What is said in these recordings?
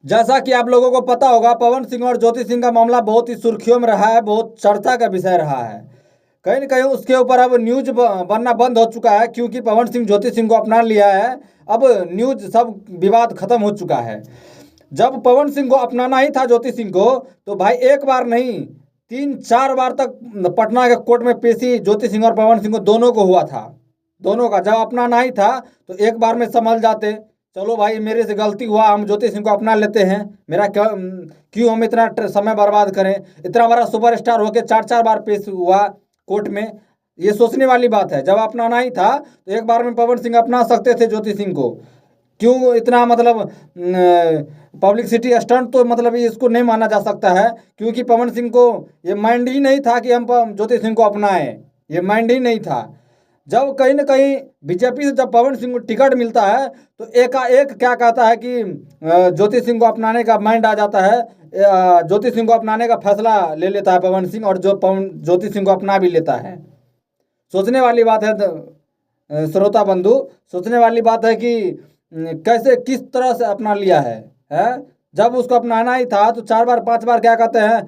जैसा कि आप लोगों को पता होगा, पवन सिंह और ज्योति सिंह का मामला बहुत ही सुर्खियों में रहा है, बहुत चर्चा का विषय रहा है। कहीं न कहीं उसके ऊपर अब न्यूज बनना बंद हो चुका है, क्योंकि पवन सिंह ज्योति सिंह को अपना लिया है। अब न्यूज सब विवाद खत्म हो चुका है। जब पवन सिंह को अपनाना ही था ज्योति सिंह को, तो भाई एक बार नहीं 3-4 बार तक पटना के कोर्ट में पेशी ज्योति सिंह और पवन सिंह को दोनों को हुआ था। दोनों का जब अपनाना ही था तो एक बार में संभल जाते, चलो भाई मेरे से गलती हुआ, हम ज्योति सिंह को अपना लेते हैं, मेरा क्यों हम इतना समय बर्बाद करें। इतना बड़ा सुपरस्टार होकर 4-4 बार पेश हुआ कोर्ट में, ये सोचने वाली बात है। जब अपनाना ही था तो एक बार में पवन सिंह अपना सकते थे ज्योति सिंह को। क्यों इतना मतलब पब्लिसिटी स्टंट, तो मतलब इसको नहीं माना जा सकता है, क्योंकि पवन सिंह को ये माइंड ही नहीं था कि हम ज्योति सिंह को अपनाएं, ये माइंड ही नहीं था। जब कहीं ना कहीं बीजेपी से जब पवन सिंह को टिकट मिलता है तो एकाएक क्या कहता है कि ज्योति सिंह को अपनाने का माइंड आ जाता है, ज्योति सिंह को अपनाने का फैसला ले लेता है पवन सिंह, और जो पवन ज्योति सिंह को अपना भी लेता है। सोचने वाली बात है श्रोता बंधु, सोचने वाली बात है कि कैसे किस तरह से अपना लिया है? जब उसको अपनाना ही था तो 4 बार 5 बार क्या कहते हैं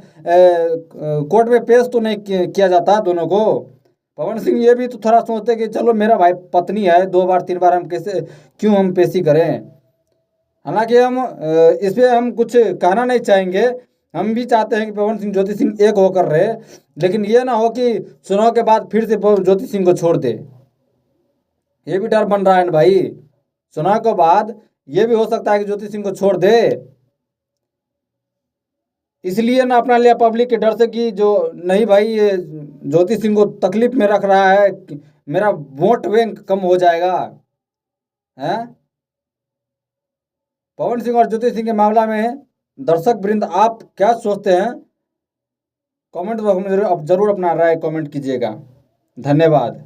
कोर्ट में पेश तो नहीं किया जाता दोनों को। पवन सिंह ये भी तो थोड़ा सोचते कि चलो मेरा भाई पत्नी है, 2 बार 3 बार हम कैसे क्यों हम पेशी करें। हालांकि हम इस पर हम कुछ कहना नहीं चाहेंगे, हम भी चाहते हैं कि पवन सिंह ज्योति सिंह एक होकर रहे, लेकिन ये ना हो कि चुनाव के बाद फिर से ज्योति सिंह को छोड़ दे। ये भी डर बन रहा है ना भाई, चुनाव के बाद ये भी हो सकता है कि ज्योति सिंह को छोड़ दे। इसलिए ना अपना लिया पब्लिक के डर से कि जो नहीं भाई ये ज्योति सिंह को तकलीफ में रख रहा है, मेरा वोट बैंक कम हो जाएगा है। पवन सिंह और ज्योति सिंह के मामला में दर्शक वृंद आप क्या सोचते हैं? कमेंट बॉक्स में जरूर अपना राय कमेंट कीजिएगा। धन्यवाद।